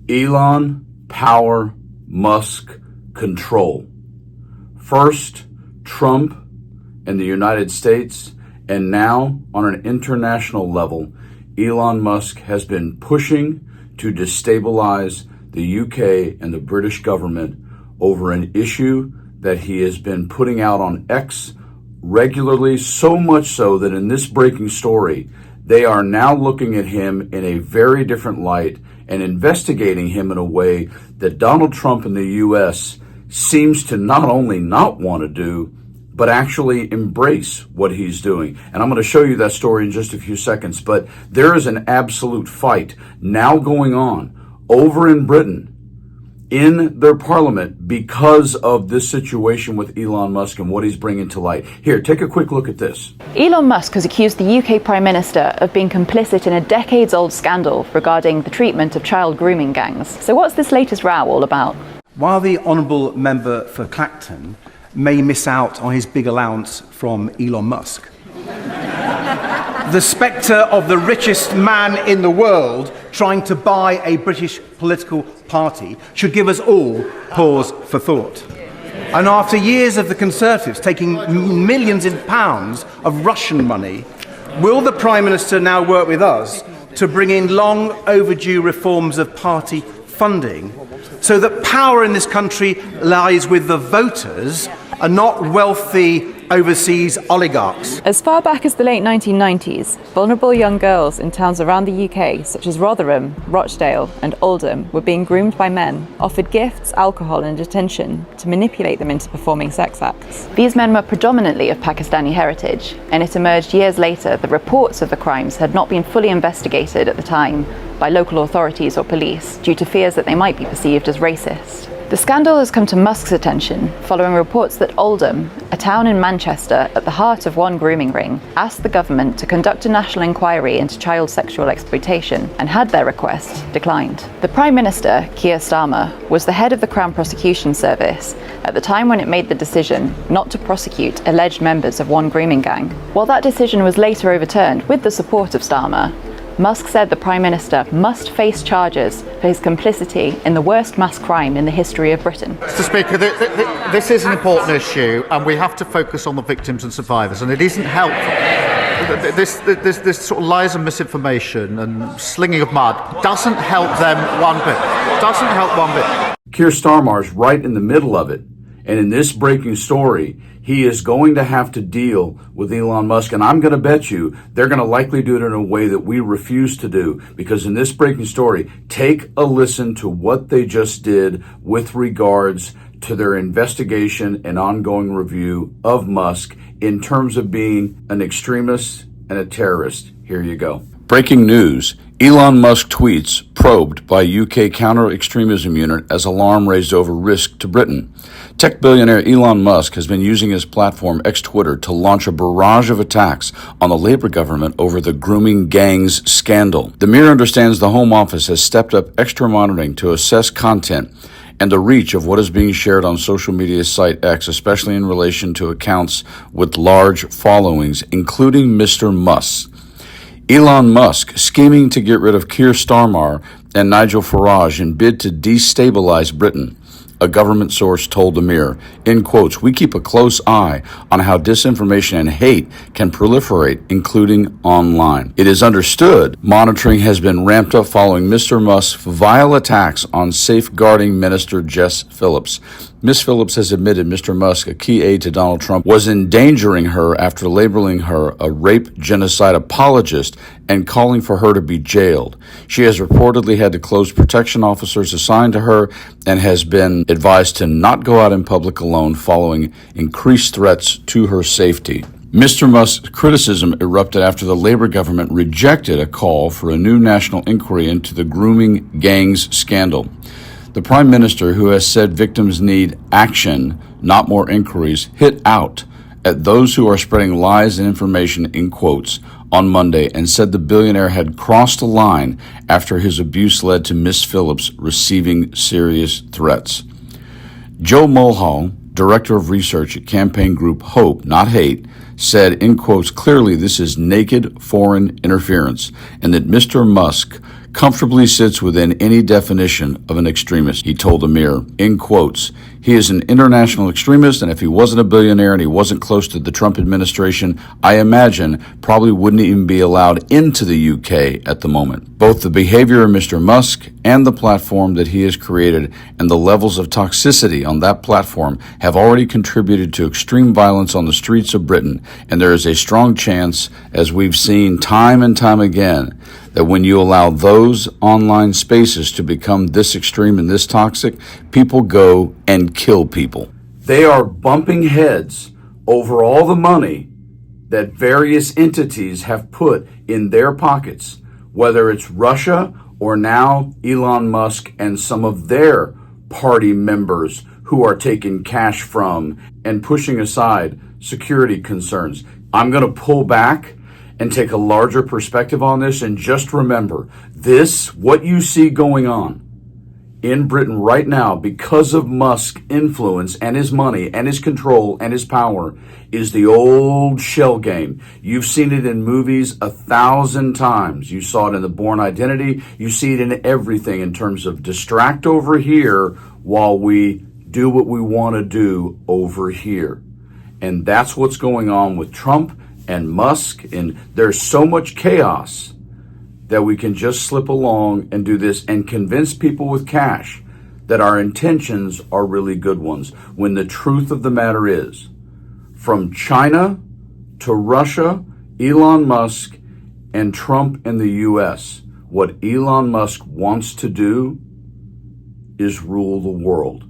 Elon, power, Musk, control. First, Trump and the United States, and now on an international level, Elon Musk has been pushing to destabilize the UK and the British government over an issue that he has been putting out on X regularly, so much so that in this breaking story, they are now looking at him in a very different light and investigating him in a way that Donald Trump in the U.S. seems to not only not want to do, but actually embrace what he's doing. And I'm going to show you that story in just a few seconds. But there is an absolute fight now going on over in Britain in their parliament because of this situation with Elon Musk and what he's bringing to light. Here, take a quick look at this. Elon Musk has accused the UK Prime Minister of being complicit in a decades-old scandal regarding the treatment of child grooming gangs. So what's this latest row all about? While the honourable member for Clacton may miss out on his big allowance from Elon Musk, the spectre of the richest man in the world trying to buy a British political party should give us all pause for thought. And after years of the Conservatives taking millions of pounds of Russian money, will the Prime Minister now work with us to bring in long overdue reforms of party funding so that power in this country lies with the voters and not wealthy overseas oligarchs? As far back as the late 1990s, vulnerable young girls in towns around the UK, such as Rotherham, Rochdale and Oldham, were being groomed by men, offered gifts, alcohol and attention to manipulate them into performing sex acts. These men were predominantly of Pakistani heritage, and it emerged years later that reports of the crimes had not been fully investigated at the time by local authorities or police due to fears that they might be perceived as racist. The scandal has come to Musk's attention following reports that Oldham, a town in Manchester at the heart of one grooming ring, asked the government to conduct a national inquiry into child sexual exploitation and had their request declined. The Prime Minister, Keir Starmer, was the head of the Crown Prosecution Service at the time when it made the decision not to prosecute alleged members of one grooming gang. While that decision was later overturned with the support of Starmer, Musk said the Prime Minister must face charges for his complicity in the worst mass crime in the history of Britain. Mr. Speaker, this is an important issue and we have to focus on the victims and survivors, and it isn't helpful. This sort of lies and misinformation and slinging of mud doesn't help them one bit. Doesn't help one bit. Keir Starmer's right in the middle of it. And in this breaking story, he is going to have to deal with Elon Musk. And I'm going to bet you they're going to likely do it in a way that we refuse to do. Because in this breaking story, take a listen to what they just did with regards to their investigation and ongoing review of Musk in terms of being an extremist and a terrorist. Here you go. Breaking news. Elon Musk tweets probed by UK counter-extremism unit as alarm raised over risk to Britain. Tech billionaire Elon Musk has been using his platform X Twitter to launch a barrage of attacks on the Labour government over the grooming gangs scandal. The Mirror understands the Home Office has stepped up extra monitoring to assess content and the reach of what is being shared on social media site X, especially in relation to accounts with large followings, including Mr. Musk. Elon Musk scheming to get rid of Keir Starmer and Nigel Farage in bid to destabilize Britain. A government source told the Mirror, in quotes, "We keep a close eye on how disinformation and hate can proliferate, including online. It is understood monitoring has been ramped up following Mr. Musk's vile attacks on safeguarding Minister Jess Phillips. Ms. Phillips has admitted Mr. Musk, a key aide to Donald Trump, was endangering her after labeling her a rape genocide apologist and calling for her to be jailed. She has reportedly had to close protection officers assigned to her and has been advised to not go out in public alone following increased threats to her safety." Mr. Musk's criticism erupted after the Labour government rejected a call for a new national inquiry into the grooming gangs scandal. The Prime Minister, who has said victims need action, not more inquiries, hit out at those who are spreading lies and information, in quotes, on Monday and said the billionaire had crossed a line after his abuse led to Ms. Phillips receiving serious threats. Joe Mulhall, director of research at campaign group Hope, Not Hate, said, in quotes, "Clearly this is naked foreign interference and that Mr. Musk comfortably sits within any definition of an extremist, he told the Mirror, in quotes. He is an international extremist, and if he wasn't a billionaire and he wasn't close to the Trump administration, I imagine probably wouldn't even be allowed into the UK at the moment. Both the behavior of Mr. Musk and the platform that he has created and the levels of toxicity on that platform have already contributed to extreme violence on the streets of Britain, and there is a strong chance, as we've seen time and time again, that when you allow those online spaces to become this extreme and this toxic, people go and kill people. They are bumping heads over all the money that various entities have put in their pockets, whether it's Russia or now Elon Musk and some of their party members who are taking cash from and pushing aside security concerns. I'm going to pull back and take a larger perspective on this, and just remember, what you see going on in Britain right now because of Musk's influence and his money and his control and his power is the old shell game. You've seen it in movies 1,000 times. You saw it in The Bourne Identity. You see it in everything in terms of distract over here while we do what we want to do over here. And that's what's going on with Trump and Musk, and there's so much chaos that we can just slip along and do this and convince people with cash that our intentions are really good ones, when the truth of the matter is, from China to Russia, Elon Musk, and Trump in the US, what Elon Musk wants to do is rule the world.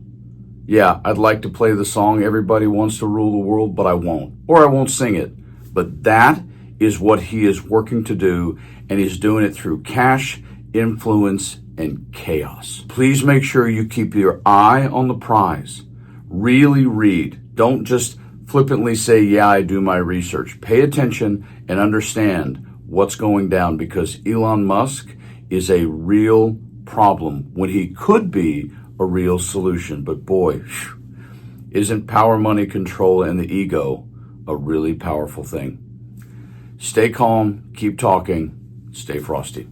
Yeah, I'd like to play the song "Everybody Wants to Rule the World," but I won't, or I won't sing it. But that is what he is working to do, and he's doing it through cash, influence, and chaos. Please make sure you keep your eye on the prize. Really read. Don't just flippantly say, yeah, I do my research. Pay attention and understand what's going down, because Elon Musk is a real problem when he could be a real solution. But boy, isn't power, money, control, and the ego a really powerful thing? Stay calm, keep talking, stay frosty.